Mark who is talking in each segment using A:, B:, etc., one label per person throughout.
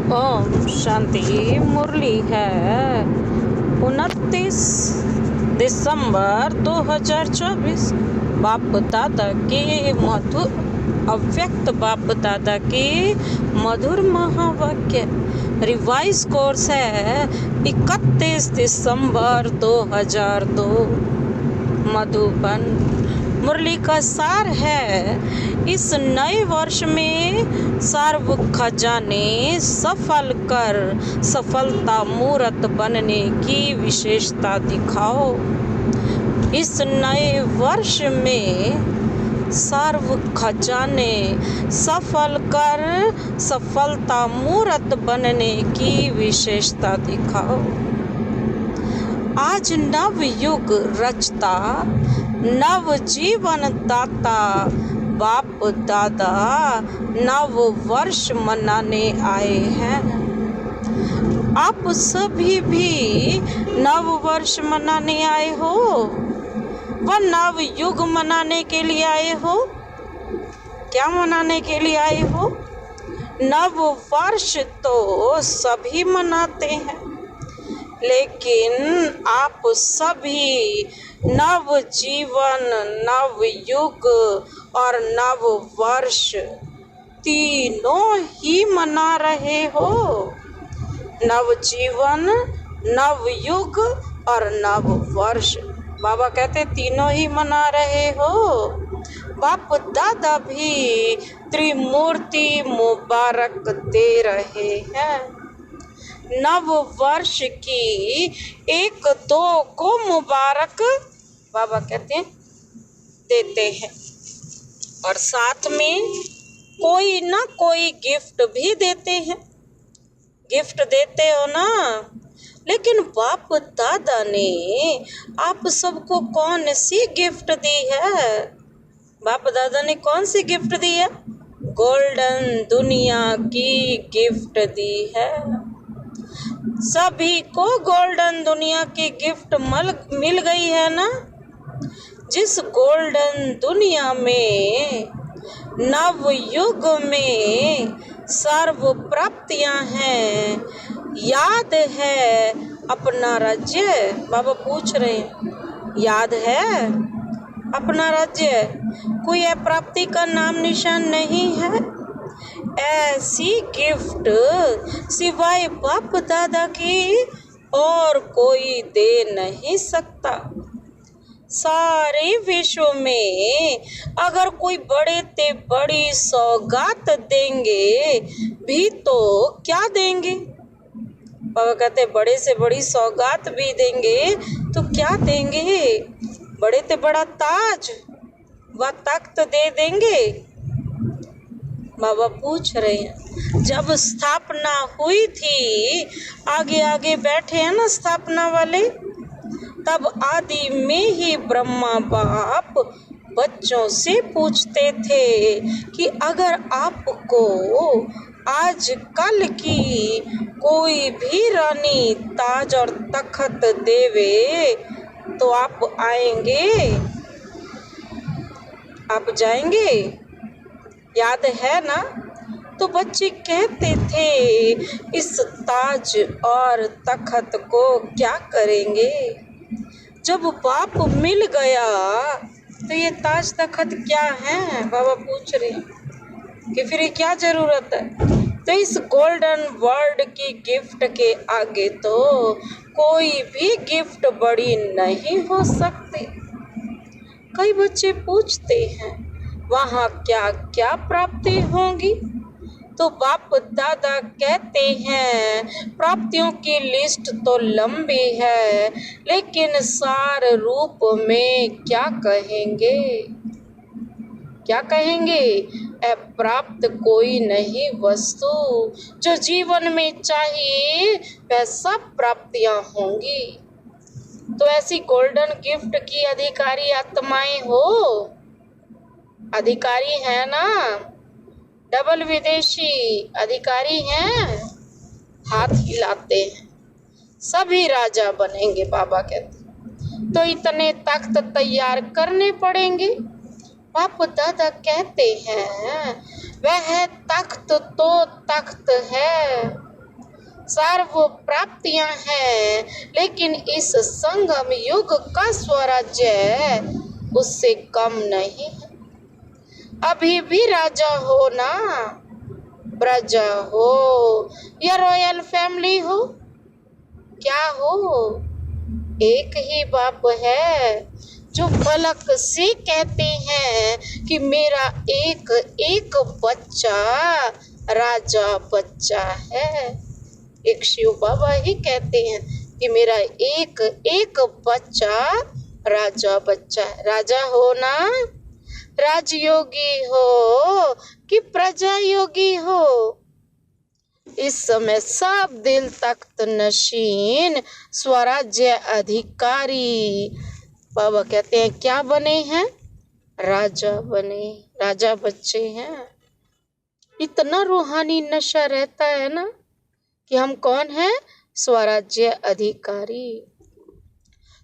A: ओम शांति। मुरली है 29 दिसंबर 2024। बाप दादा के मधुर अव्यक्त बाप दादा के मधुर महावाक्य। रिवाइज कोर्स है 31 दिसंबर 2002 मधुबन। मुरली का सार है, इस नए वर्ष में सर्व खजाने सफल कर सफलता मूर्त बनने की विशेषता दिखाओ। इस नए वर्ष में सर्व खजाने सफल कर सफलता मूर्त बनने की विशेषता दिखाओ। आज नव युग रचता नव जीवन दाता बाप दादा नव वर्ष मनाने आए हैं। आप सभी भी नव वर्ष मनाने आए हो व नव युग मनाने के लिए आए हो। क्या मनाने के लिए आए हो? नव वर्ष तो सभी मनाते हैं, लेकिन आप सभी नव जीवन, नव युग और नव वर्ष तीनों ही मना रहे हो। नव जीवन, नव युग और नव वर्ष बाबा कहते तीनों ही मना रहे हो। बाप दादा भी त्रिमूर्ति मुबारक दे रहे हैं। नव वर्ष की 1-2 को मुबारक बाबा कहते हैं देते हैं, और साथ में कोई ना कोई गिफ्ट भी देते हैं। गिफ्ट देते हो ना, लेकिन बाप दादा ने आप सबको कौन सी गिफ्ट दी है? बाप दादा ने कौन सी गिफ्ट दी है? गोल्डन दुनिया की गिफ्ट दी है। सभी को गोल्डन दुनिया की गिफ्ट मिल गई है ना। जिस गोल्डन दुनिया में नव युग में सर्व प्राप्तियां हैं, याद है अपना राज्य? बाबा पूछ रहे हैं, याद है अपना राज्य? कोई प्राप्ति का नाम निशान नहीं है। ऐसी गिफ्ट सिवाय बाप दादा की और कोई दे नहीं सकता। सारे विश्व में अगर कोई बड़े ते बड़ी सौगात देंगे भी तो क्या देंगे? बाबा कहते बड़े से बड़ी सौगात भी देंगे तो क्या देंगे? बड़े ते बड़ा ताज व तख्त दे देंगे। बाबा पूछ रहे हैं, जब स्थापना हुई थी, आगे आगे बैठे हैं ना स्थापना वाले, तब आदि में ही ब्रह्मा बाप बच्चों से पूछते थे कि अगर आपको आज कल की कोई भी रानी ताज और तख्त देवे तो आप आएंगे? आप जाएंगे? याद है ना? तो बच्चे कहते थे इस ताज और तख्त को क्या करेंगे? जब बाप मिल गया तो ये ताज तख्त क्या है? बाबा पूछ रहे हैं कि फिर क्या जरूरत है? तो इस गोल्डन वर्ल्ड की गिफ्ट के आगे तो कोई भी गिफ्ट बड़ी नहीं हो सकती। कई बच्चे पूछते हैं वहाँ क्या क्या प्राप्ति होंगी? तो बाप दादा कहते हैं प्राप्तियों की लिस्ट तो लंबी है, लेकिन सार रूप में क्या कहेंगे? क्या कहेंगे? प्राप्त कोई नहीं वस्तु, जो जीवन में चाहिए वह सब प्राप्तियां होंगी। तो ऐसी गोल्डन गिफ्ट की अधिकारी आत्माएं हो, अधिकारी है ना? डबल विदेशी अधिकारी हैं, हाथ हिलाते हैं, सभी राजा बनेंगे। बाबा कहते तो इतने तख्त तैयार करने पड़ेंगे। बाप दादा कहते हैं वह तख्त तो तख्त है, सर्व प्राप्तियां हैं, लेकिन इस संगम युग का स्वराज्य उससे कम नहीं है। अभी भी राजा हो ना, प्रजा हो या रॉयल फैमिली हो, क्या हो, एक ही बाप है जो पलक से कहते हैं कि मेरा एक एक बच्चा राजा बच्चा है। एक शिव बाबा ही कहते हैं कि मेरा एक एक बच्चा राजा बच्चा है। राजा हो ना, राजयोगी हो कि प्रजा योगी हो, इस समय सब दिल तख्त नशीन स्वराज्य अधिकारी बाबा कहते हैं क्या बने हैं, राजा बने, राजा बच्चे हैं। इतना रूहानी नशा रहता है ना कि हम कौन हैं, स्वराज्य अधिकारी।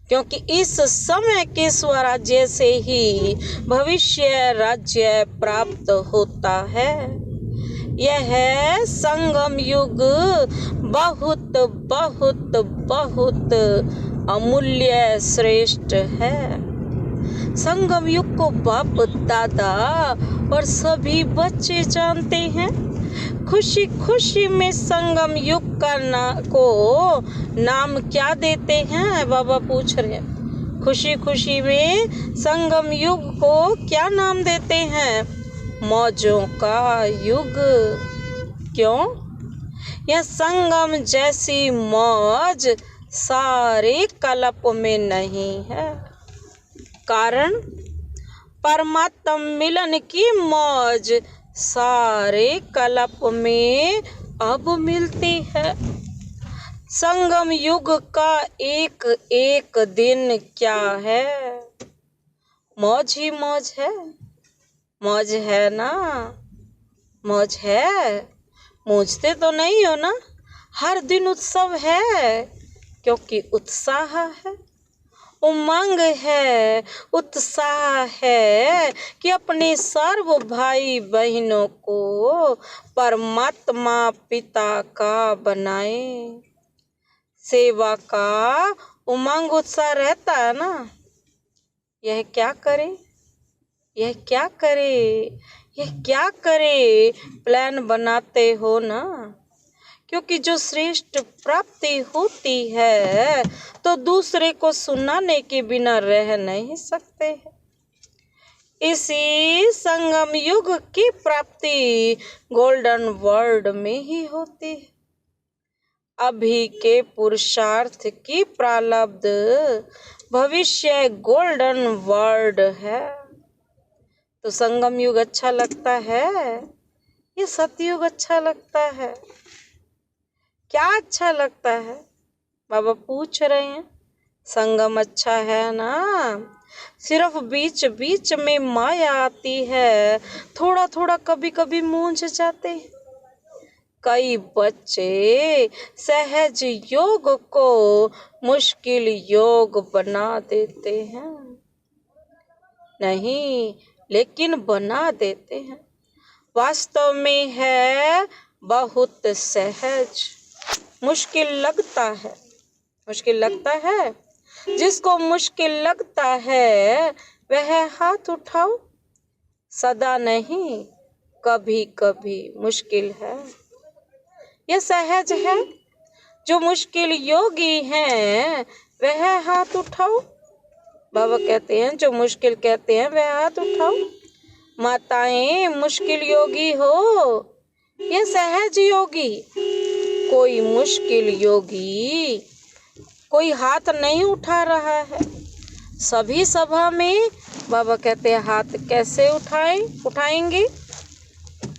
A: क्योंकि इस समय के स्वराज्य से ही भविष्य राज्य प्राप्त होता है। यह संगम युग बहुत बहुत बहुत अमूल्य श्रेष्ठ है। संगम युग को बाप दादा और सभी बच्चे जानते हैं। खुशी खुशी में संगम युग का नाम क्या देते हैं, बाबा पूछ रहे हैं। खुशी खुशी में संगम युग को क्या नाम देते हैं, मौजों का युग। क्यों? यह संगम जैसी मौज सारे कल्प में नहीं है। कारण परमात्म मिलन की मौज सारे कल्प में अब मिलती है। संगम युग का एक एक दिन क्या है, मौज ही मौज है। मौज है ना, मौज है, मूझते तो नहीं हो ना। हर दिन उत्सव है, क्योंकि उत्साह है, उमंग है, उत्साह है कि अपने सर्व भाई बहनों को परमात्मा पिता का बनाए। सेवा का उमंग उत्साह रहता है ना। यह क्या करे, यह क्या करे, यह क्या करे, प्लान बनाते हो ना। क्योंकि जो श्रेष्ठ प्राप्ति होती है तो दूसरे को सुनाने के बिना रह नहीं सकते हैं। इसी संगम युग की प्राप्ति गोल्डन वर्ल्ड में ही होती है। अभी के पुरुषार्थ की प्रारब्ध भविष्य गोल्डन वर्ल्ड है। तो संगम युग अच्छा लगता है या सतयुग अच्छा लगता है, क्या अच्छा लगता है? बाबा पूछ रहे हैं। संगम अच्छा है ना, सिर्फ बीच बीच में माया आती है, थोड़ा थोड़ा कभी कभी मूंझ जाते हैं। कई बच्चे सहज योग को मुश्किल योग बना देते हैं। नहीं, लेकिन बना देते हैं। वास्तव में है बहुत सहज। मुश्किल लगता है, मुश्किल लगता है। जिसको मुश्किल लगता है वह हाथ उठाओ। सदा नहीं, कभी कभी मुश्किल है। यह सहज है। जो मुश्किल योगी हैं वह हाथ उठाओ। बाबा कहते हैं जो मुश्किल कहते हैं वह हाथ उठाओ। माताएं मुश्किल योगी हो या सहज योगी, कोई मुश्किल योगी कोई हाथ नहीं उठा रहा है। सभी सभा में बाबा कहते हैं हाथ कैसे उठाएंगे।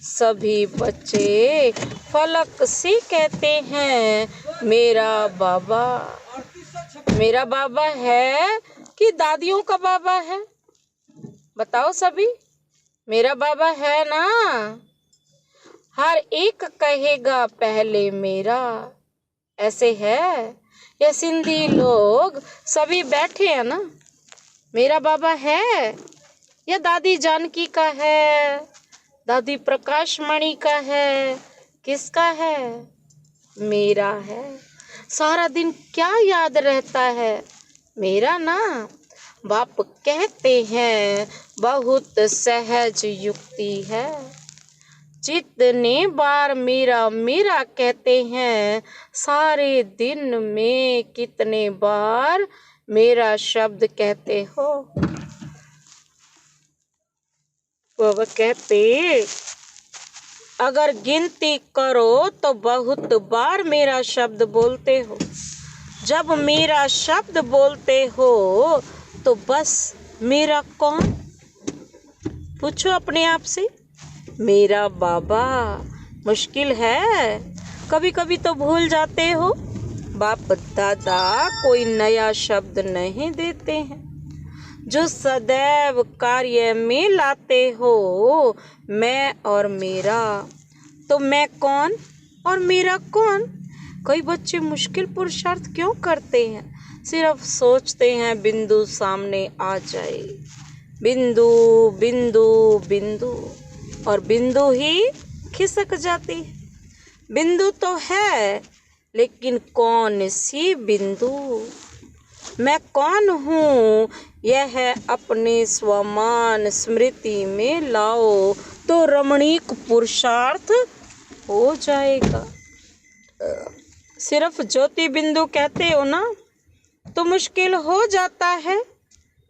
A: सभी बच्चे फलक से कहते हैं मेरा बाबा। मेरा बाबा है कि दादियों का बाबा है, बताओ सभी। मेरा बाबा है ना। हर एक कहेगा पहले मेरा, ऐसे है। ये सिंधी लोग सभी बैठे हैं ना। मेरा बाबा है या दादी जानकी का है, दादी प्रकाश मणि का है, किसका है? मेरा है। सारा दिन क्या याद रहता है? मेरा ना। बाप कहते हैं बहुत सहज युक्ति है। जितने बार मेरा मेरा कहते हैं, सारे दिन में कितने बार मेरा शब्द कहते हो? वह कहते अगर गिनती करो तो बहुत बार मेरा शब्द बोलते हो। जब मेरा शब्द बोलते हो तो बस मेरा कौन? पूछो अपने आप से। मेरा बाबा। मुश्किल है, कभी कभी तो भूल जाते हो। बाप दादा कोई नया शब्द नहीं देते हैं, जो सदैव कार्य में लाते हो। मैं और मेरा। तो मैं कौन और मेरा कौन? कई बच्चे मुश्किल पुरुषार्थ क्यों करते हैं? सिर्फ सोचते हैं बिंदु सामने आ जाए। बिंदु बिंदु बिंदु, और बिंदु ही खिसक जाती है। बिंदु तो है, लेकिन कौन सी बिंदु? मैं कौन हूँ यह अपने स्वमान स्मृति में लाओ तो रमणीक पुरुषार्थ हो जाएगा। सिर्फ ज्योति बिंदु कहते हो ना तो मुश्किल हो जाता है।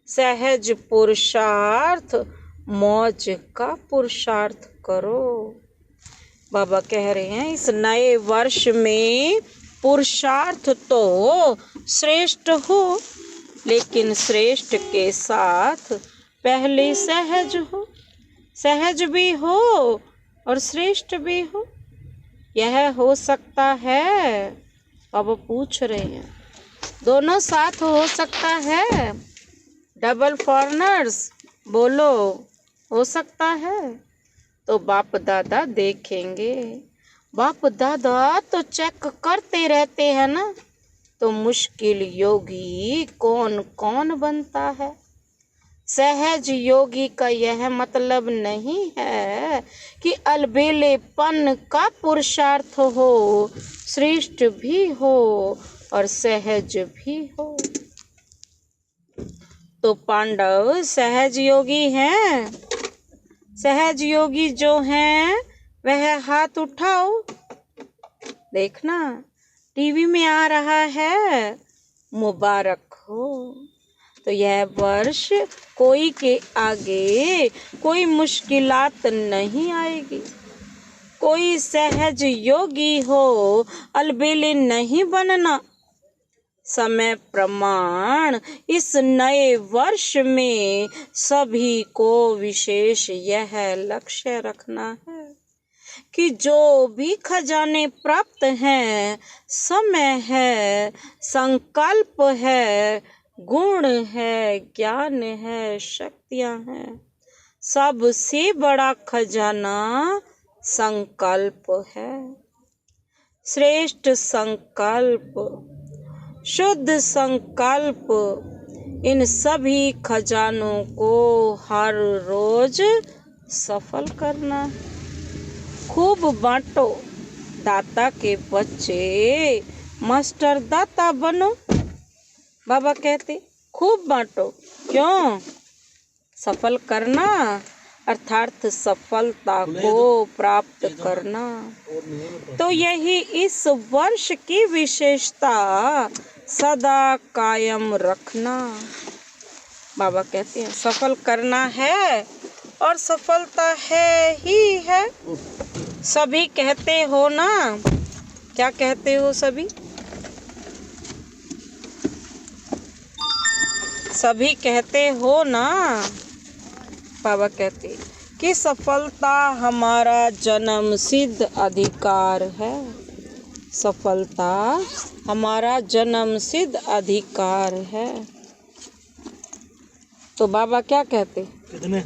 A: सहज पुरुषार्थ, मौज का पुरुषार्थ करो। बाबा कह रहे हैं इस नए वर्ष में पुरुषार्थ तो श्रेष्ठ हो, लेकिन श्रेष्ठ के साथ पहले सहज हो। सहज भी हो और श्रेष्ठ भी हो। यह हो सकता है? बाबा पूछ रहे हैं, दोनों साथ हो सकता है? डबल फॉरनर्स बोलो, हो सकता है? तो बाप दादा देखेंगे। बाप दादा तो चेक करते रहते हैं ना। तो मुश्किल योगी कौन कौन बनता है? सहज योगी का यह मतलब नहीं है कि अलबेलेपन का पुरुषार्थ हो, श्रेष्ठ भी हो और सहज भी हो। तो पांडव सहज योगी हैं। सहज योगी जो हैं वह हाथ उठाओ। देखना टीवी में आ रहा है, मुबारक हो। तो यह वर्ष कोई के आगे कोई मुश्किलात नहीं आएगी। कोई सहज योगी हो, अलबेले नहीं बनना। समय प्रमाण इस नए वर्ष में सभी को विशेष यह लक्ष्य रखना है कि जो भी खजाने प्राप्त हैं, समय है, संकल्प है, गुण है, ज्ञान है, शक्तियां हैं, सबसे बड़ा खजाना संकल्प है। श्रेष्ठ संकल्प, शुद्ध संकल्प, इन सभी खजानों को हर रोज सफल करना है। खूब बांटो। दाता के बच्चे मास्टर दाता बनो। बाबा कहते खूब बांटो। क्यों? सफल करना, अर्थात सफलता को प्राप्त करना। तो यही इस वर्ष की विशेषता सदा कायम रखना। बाबा कहते हैं सफल करना है और सफलता है ही है। सभी कहते हो ना? क्या कहते हो सभी? सभी कहते हो ना? बाबा कहते कि सफलता हमारा जन्म सिद्ध अधिकार है। सफलता हमारा जन्म सिद्ध अधिकार है। तो बाबा क्या कहते? कितने?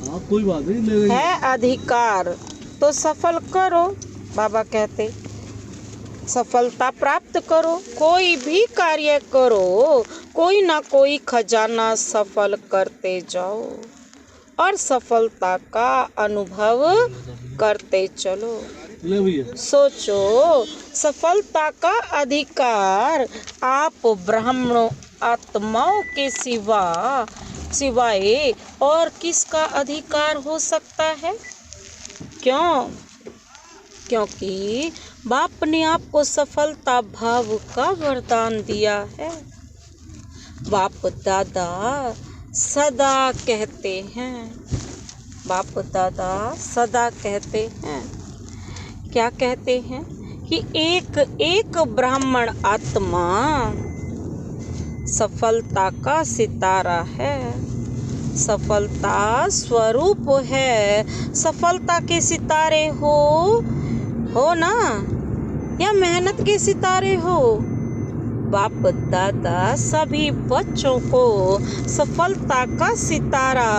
A: हाँ, कोई बात नहीं है अधिकार तो सफल करो। बाबा कहते सफलता प्राप्त करो, कोई भी कार्य करो, कोई ना कोई खजाना सफल करते जाओ। और सफलता का अनुभव करते चलो। सोचो, सफलता का अधिकार आप ब्राह्मणों आत्माओं के सिवाय और किसका अधिकार हो सकता है? क्यों? क्योंकि बाप ने आपको सफलता भाव का वरदान दिया है। बाप दादा सदा कहते हैं, बाप दादा सदा कहते हैं, क्या कहते हैं कि एक एक ब्राह्मण आत्मा सफलता का सितारा है, सफलता स्वरूप है। सफलता के सितारे हो ना, या मेहनत के सितारे हो, बाप दादा सभी बच्चों को सफलता का सितारा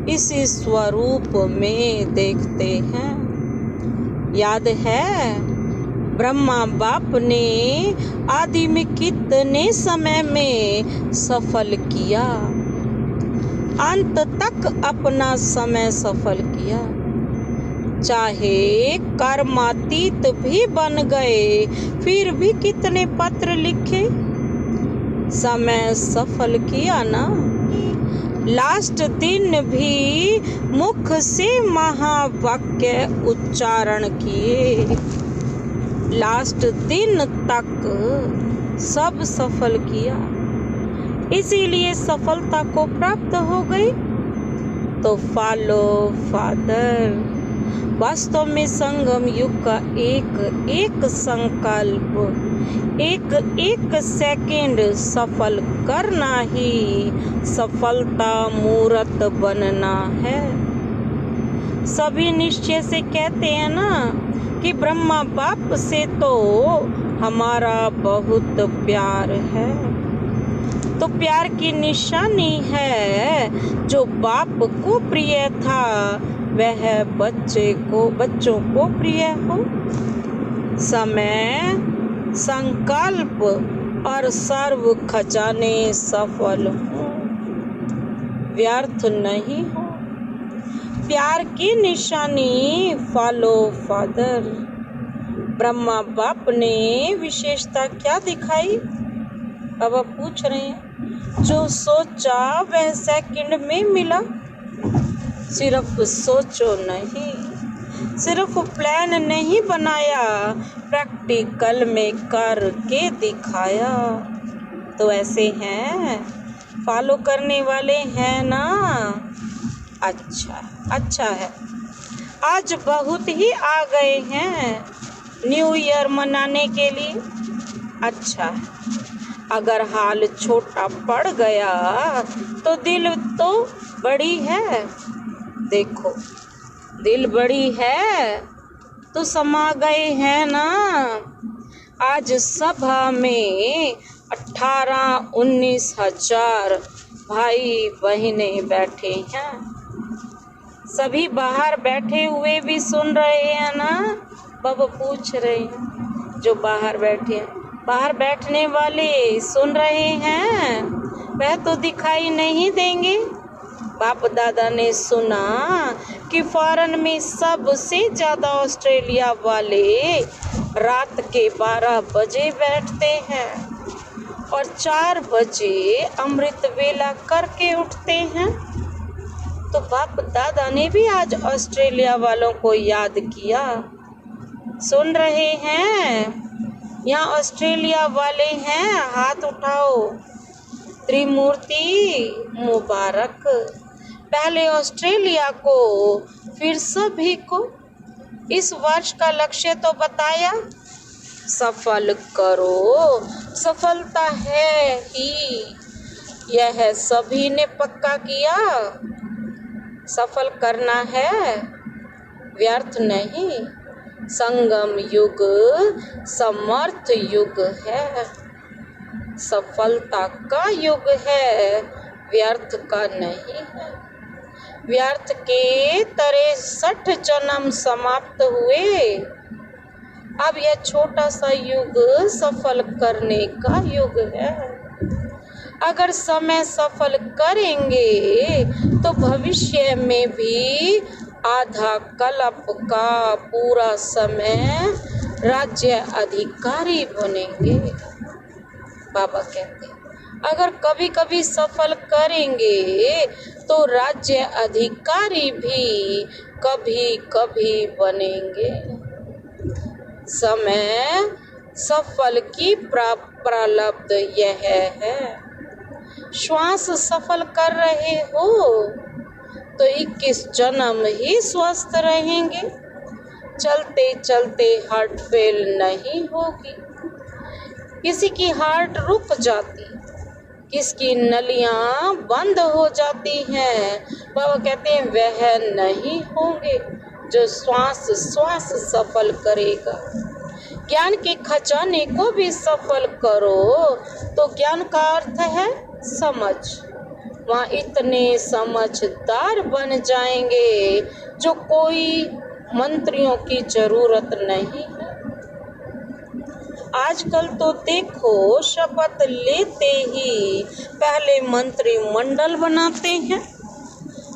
A: इसी स्वरूप में देखते हैं। याद है ब्रह्मा बाप ने आदि में कितने समय में सफल किया, अंत तक अपना समय सफल किया। चाहे कर्मातीत भी बन गए, फिर भी कितने पत्र लिखे, समय सफल किया ना। लास्ट दिन भी मुख से महावाक्य उच्चारण किए, लास्ट दिन तक सब सफल किया, इसीलिए सफलता को प्राप्त हो गई। तो फॉलो फादर। वास्तव में संगम युग का एक एक संकल्प, एक एक सेकंड सफल करना ही सफलता मूर्त बनना है। सभी निश्चय से कहते हैं ना कि ब्रह्मा बाप से तो हमारा बहुत प्यार है। तो प्यार की निशानी है, जो बाप को प्रिय था वह बच्चों को प्रिय हो। समय, संकल्प और सर्व खजाने सफल हो, व्यर्थ नहीं हो। प्यार की निशानी फॉलो फादर। ब्रह्मा बाप ने विशेषता क्या दिखाई? अब आप पूछ रहे हैं, जो सोचा वह सेकंड में मिला। सिर्फ सोचो नहीं, सिर्फ प्लान नहीं बनाया, प्रैक्टिकल में करके दिखाया। तो ऐसे हैं, फॉलो करने वाले हैं ना। अच्छा है। आज बहुत ही आ गए हैं न्यू ईयर मनाने के लिए। अच्छा है, अगर हाल छोटा पड़ गया तो दिल तो बड़ी है। देखो, दिल बड़ी है तो समा गए हैं ना। आज सभा में 18-19 हजार भाई बहनें बैठे हैं। सभी बाहर बैठे हुए भी सुन रहे हैं ना। बाबा पूछ रहे हैं, जो बाहर बैठे हैं, बाहर बैठने वाले सुन रहे हैं? वह तो दिखाई नहीं देंगे। बाप दादा ने सुना कि फॉरेन में सबसे ज़्यादा ऑस्ट्रेलिया वाले रात के 12 बजे बैठते हैं और 4 बजे अमृत वेला करके उठते हैं। तो बाप दादा ने भी आज ऑस्ट्रेलिया वालों को याद किया। सुन रहे हैं? यहाँ ऑस्ट्रेलिया वाले हैं, हाथ उठाओ। त्रिमूर्ति मुबारक। पहले ऑस्ट्रेलिया को, फिर सभी को। इस वर्ष का लक्ष्य तो बताया, सफल करो। सफलता है ही, यह सभी ने पक्का किया। सफल करना है, व्यर्थ नहीं। संगम युग समर्थ युग है, सफलता का युग है, व्यर्थ का नहीं है। व्यर्थ के 63 जन्म समाप्त हुए। अब यह छोटा सा युग सफल करने का युग है। अगर समय सफल करेंगे तो भविष्य में भी आधा कल्प का पूरा समय राज्य अधिकारी बनेंगे। बाबा कहते हैं अगर कभी कभी सफल करेंगे तो राज्य अधिकारी भी कभी कभी बनेंगे। समय सफल की प्रारब्ध यह है। श्वास सफल कर रहे हो तो 21 जन्म ही स्वस्थ रहेंगे। चलते चलते हार्ट फेल नहीं होगी। किसी की हार्ट रुक जाती, किसकी नलियां बंद हो जाती हैं, बाबा कहते हैं वह नहीं होंगे जो श्वास सफल करेगा। ज्ञान के खजाने को भी सफल करो तो ज्ञान का अर्थ है समझ। वहाँ इतने समझदार बन जाएंगे जो कोई मंत्रियों की जरूरत नहीं है। आजकल तो देखो शपथ लेते ही पहले मंत्रिमंडल बनाते हैं।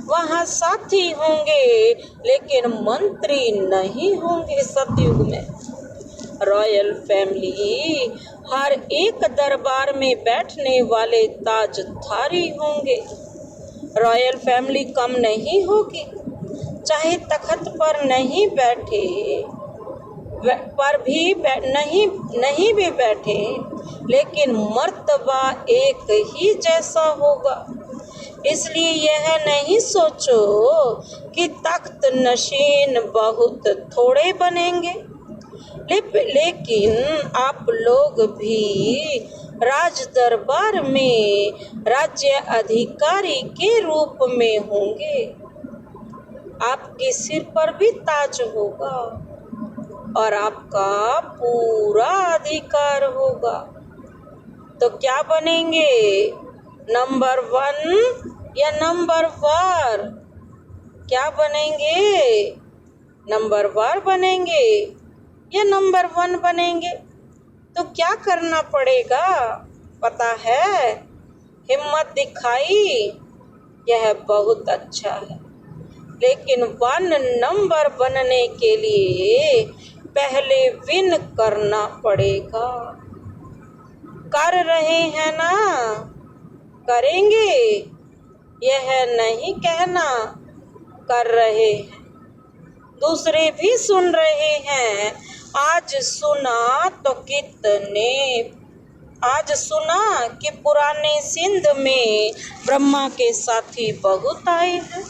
A: वहाँ साथी होंगे लेकिन मंत्री नहीं होंगे। सतयुग में रॉयल फैमिली हर एक दरबार में बैठने वाले ताजधारी होंगे। रॉयल फैमिली कम नहीं होगी, चाहे तख्त पर नहीं बैठे पर भी नहीं भी बैठे, लेकिन मर्तबा एक ही जैसा होगा। इसलिए यह नहीं सोचो कि तख्त नशीन बहुत थोड़े बनेंगे, लेकिन आप लोग भी राज दरबार में राज्य अधिकारी के रूप में होंगे। आपके सिर पर भी ताज होगा और आपका पूरा अधिकार होगा। तो क्या बनेंगे, नंबर 1 या नंबर वार? क्या बनेंगे, नंबर वार बनेंगे या नंबर 1 बनेंगे? तो क्या करना पड़ेगा पता है? हिम्मत दिखाई, यह बहुत अच्छा है, लेकिन 1 नंबर बनने के लिए पहले विन करना पड़ेगा। कर रहे हैं ना, करेंगे, यह नहीं कहना कर रहे हैं। दूसरे भी सुन रहे हैं। आज सुना कि पुराने सिंध में ब्रह्मा के साथी बहुत आए हैं।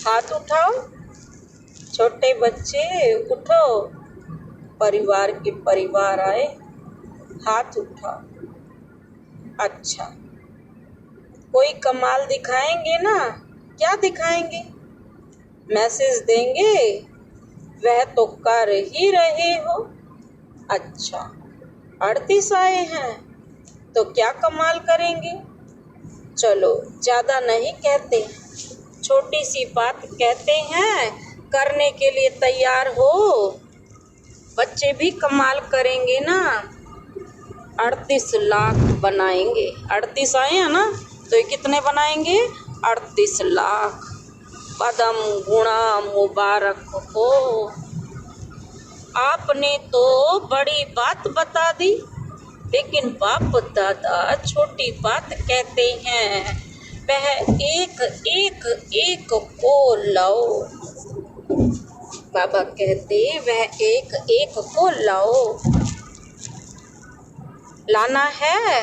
A: हाथ उठाओ, छोटे बच्चे उठो, परिवार के परिवार आए, हाथ उठाओ। अच्छा, कोई कमाल दिखाएंगे ना? क्या दिखाएंगे? मैसेज देंगे, वह तो कर ही रहे हो। अच्छा, 38 आए हैं तो क्या कमाल करेंगे? चलो ज्यादा नहीं कहते, छोटी सी बात कहते हैं, करने के लिए तैयार हो? बच्चे भी कमाल करेंगे ना। 38 लाख बनाएंगे। 38 आए हैं ना, तो ये कितने बनाएंगे? 38 लाख। पदम गुणा मुबारक हो। आपने तो बड़ी बात बता दी, लेकिन बाप दादा छोटी बात कहते हैं। वह एक को लाओ। बाबा कहते वह एक को लाओ। लाना है,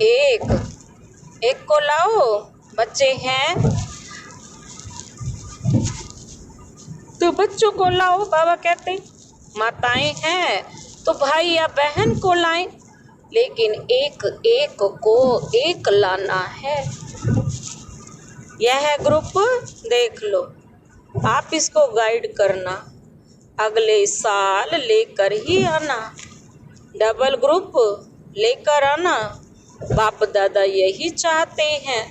A: एक को लाओ। बच्चे हैं तो बच्चों को लाओ। बाबा कहते माताएं हैं तो भाई या बहन को लाएं, लेकिन एक को एक लाना है। यह ग्रुप देख लो, आप इसको गाइड करना, अगले साल लेकर ही आना। डबल ग्रुप लेकर आना। बाप दादा यही चाहते हैं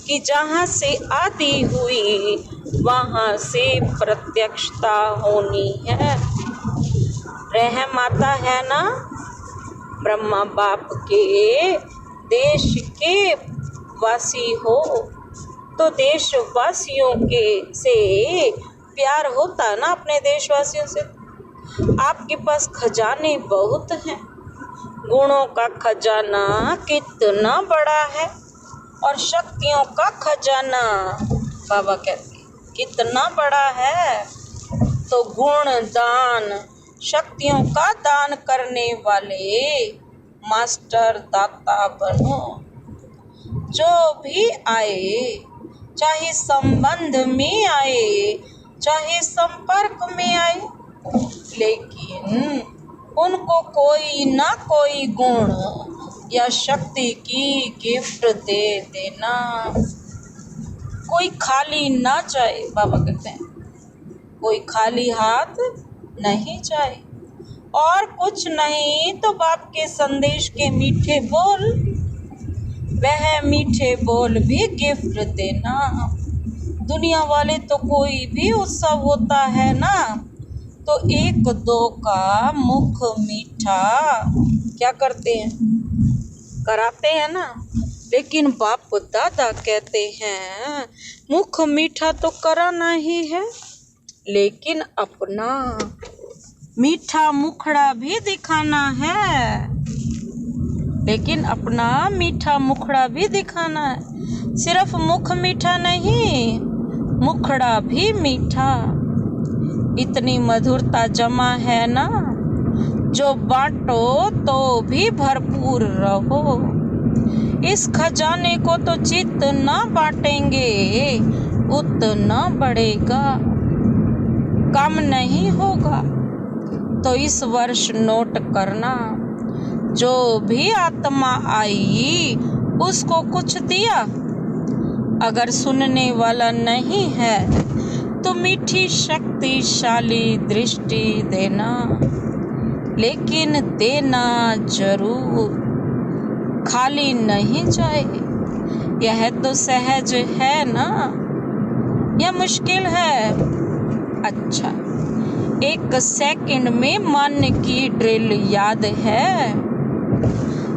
A: कि जहाँ से आदि हुई वहाँ से प्रत्यक्षता होनी है। रहम आता है ना ब्रह्मा बाप के देश के वासी हो तो देशवासियों के से प्यार होता ना, अपने देशवासियों से। आपके पास खजाने बहुत हैं, गुणों का खजाना कितना बड़ा है और शक्तियों का खजाना, बाबा कहते हैं, कितना बड़ा है। तो गुण दान, शक्तियों का दान करने वाले मास्टर दाता बनो। जो भी आए, चाहे संबंध में आए, चाहे संपर्क में आए, लेकिन उनको कोई ना कोई गुण या शक्ति की गिफ्ट दे देना। कोई खाली ना जाए, बाबा कहते हैं, कोई खाली हाथ नहीं जाए। और कुछ नहीं तो बाप के संदेश के मीठे बोल, वह मीठे बोल भी गिफ्ट देना। दुनिया वाले तो कोई भी उत्सव होता है ना, तो एक दो का मुख मीठा क्या करते हैं, कराते हैं ना। लेकिन बाप दादा कहते हैं मुख मीठा तो कराना ही है, लेकिन अपना मीठा मुखड़ा भी दिखाना है, लेकिन अपना मीठा मुखड़ा भी दिखाना है। सिर्फ मुख मीठा नहीं, मुखड़ा भी मीठा। इतनी मधुरता जमा है ना, जो बांटो तो भी भरपूर रहो। इस खजाने को तो जितना बांटेंगे उतना बढ़ेगा, कम नहीं होगा। तो इस वर्ष नोट करना, जो भी आत्मा आई उसको कुछ दिया। अगर सुनने वाला नहीं है तो मीठी शक्तिशाली दृष्टि देना, लेकिन देना जरूर, खाली नहीं जाए। यह तो सहज है ना, यह मुश्किल है। अच्छा, 1 सेकंड में मानने की ड्रिल याद है?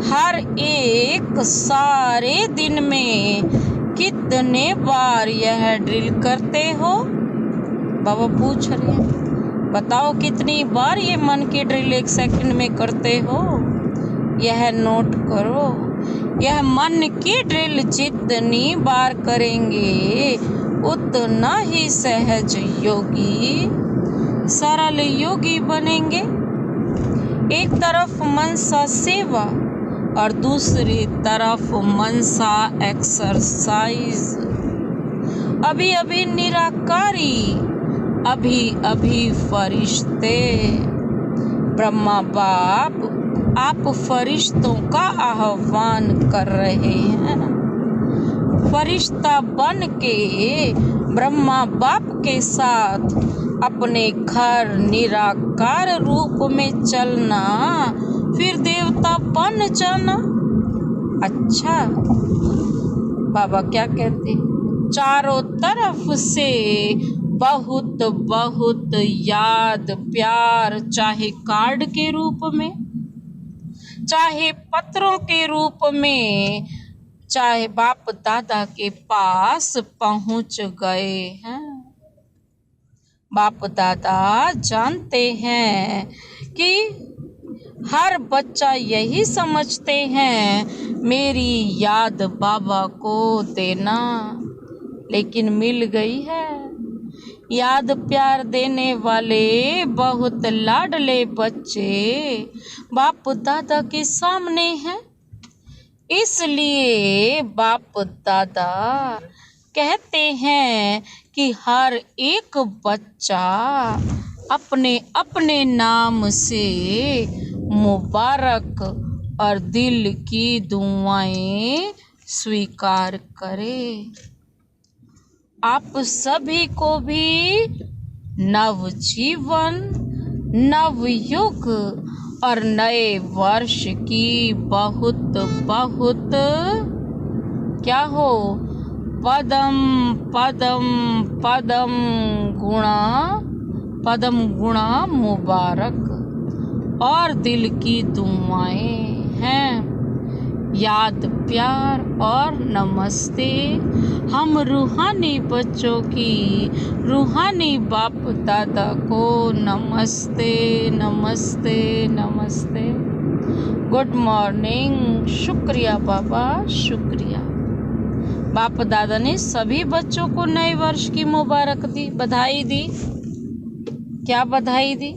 A: हर एक सारे दिन में कितने बार यह ड्रिल करते हो? बाबा पूछ रहे हैं, बताओ कितनी बार ये मन की ड्रिल 1 सेकंड में करते हो? यह नोट करो। यह मन की ड्रिल जितनी बार करेंगे उतना ही सहज योगी, सरल योगी बनेंगे। एक तरफ मनसा सेवा और दूसरी तरफ मनसा एक्सरसाइज। अभी अभी निराकारी, अभी अभी फरिश्ते। ब्रह्मा बाप आप फरिश्तों का आह्वान कर रहे हैं। फरिश्ता बन के ब्रह्मा बाप के साथ अपने घर निराकार रूप में चलना, फिर देवता बन जाना। अच्छा, बाबा क्या कहते, चारों तरफ से बहुत बहुत याद प्यार, चाहे कार्ड के रूप में, चाहे पत्रों के रूप में, चाहे बाप दादा के पास पहुंच गए हैं। बाप दादा जानते हैं कि हर बच्चा यही समझते हैं मेरी याद बाबा को देना, लेकिन मिल गई है। याद प्यार देने वाले बहुत लाडले बच्चे बाप दादा के सामने हैं। इसलिए बाप दादा कहते हैं कि हर एक बच्चा अपने अपने नाम से मुबारक और दिल की दुआएं स्वीकार करे। आप सभी को भी नव जीवन, नव युग और नए वर्ष की बहुत बहुत क्या हो, पदम पदम पदम गुणा मुबारक और दिल की दुआएं हैं। याद प्यार और नमस्ते। हम रूहानी बच्चों की रूहानी बाप दादा को नमस्ते नमस्ते नमस्ते। Good morning. शुक्रिया बाबा, शुक्रिया। बाप दादा ने सभी बच्चों को नए वर्ष की मुबारक दी, बधाई दी। क्या बधाई दी?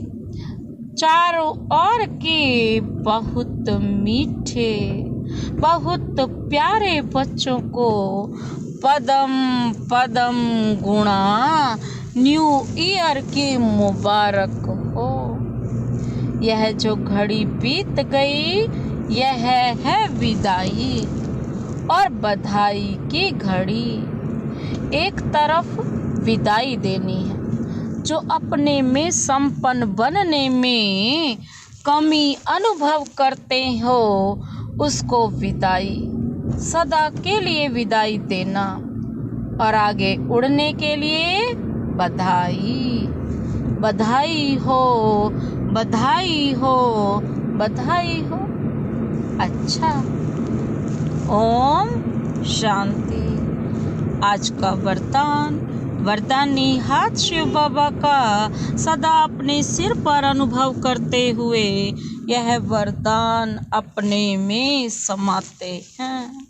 A: चारों ओर के बहुत मीठे बहुत प्यारे बच्चों को पदम पदम गुणा न्यू ईयर की मुबारक हो। यह जो घड़ी बीत गई यह है विदाई और बधाई की घड़ी। एक तरफ विदाई देनी है, जो अपने में संपन्न बनने में कमी अनुभव करते हो उसको विदाई, सदा के लिए विदाई देना, और आगे उड़ने के लिए बधाई। बधाई हो, बधाई हो, बधाई हो। अच्छा, ओम शांति। आज का वरदानी हाथ शिव बाबा का सदा अपने सिर पर अनुभव करते हुए यह वरदान अपने में समाते हैं।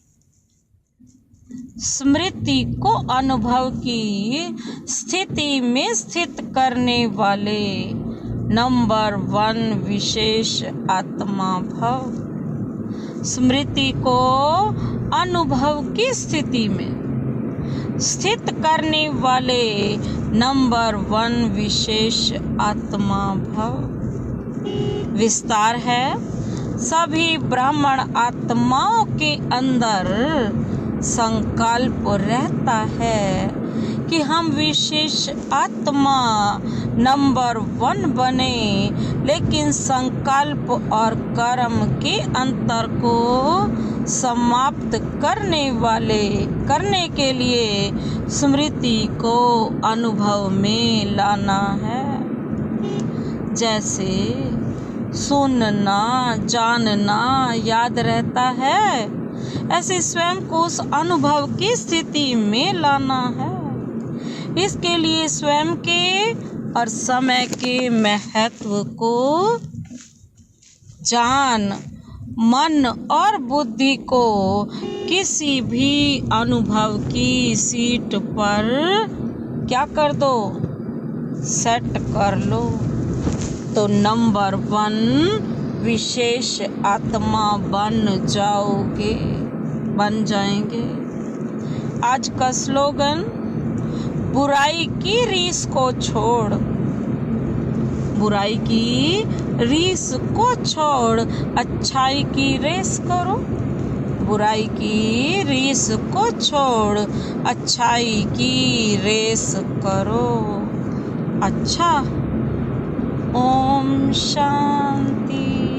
A: स्मृति को अनुभव की स्थिति में स्थित करने वाले नंबर 1 विशेष आत्मा भव। स्मृति को अनुभव की स्थिति में स्थित करने वाले नंबर 1 विशेष आत्मा भव। विस्तार है, सभी ब्राह्मण आत्माओं के अंदर संकल्प रहता है कि हम विशेष आत्मा नंबर 1 बने, लेकिन संकल्प और कर्म के अंतर को समाप्त करने के लिए स्मृति को अनुभव में लाना है। जैसे सुनना जानना याद रहता है, ऐसे स्वयं को उस अनुभव की स्थिति में लाना है। इसके लिए स्वयं के और समय के महत्व को जान, मन और बुद्धि को किसी भी अनुभव की सीट पर क्या कर दो, सेट कर लो, तो नंबर 1 विशेष आत्मा बन जाएंगे। आज का स्लोगन, बुराई की रीस को छोड़, बुराई की रीस को छोड़ अच्छाई की रेस करो। बुराई की रीस को छोड़ अच्छाई की रेस करो। अच्छा, ओम शांति।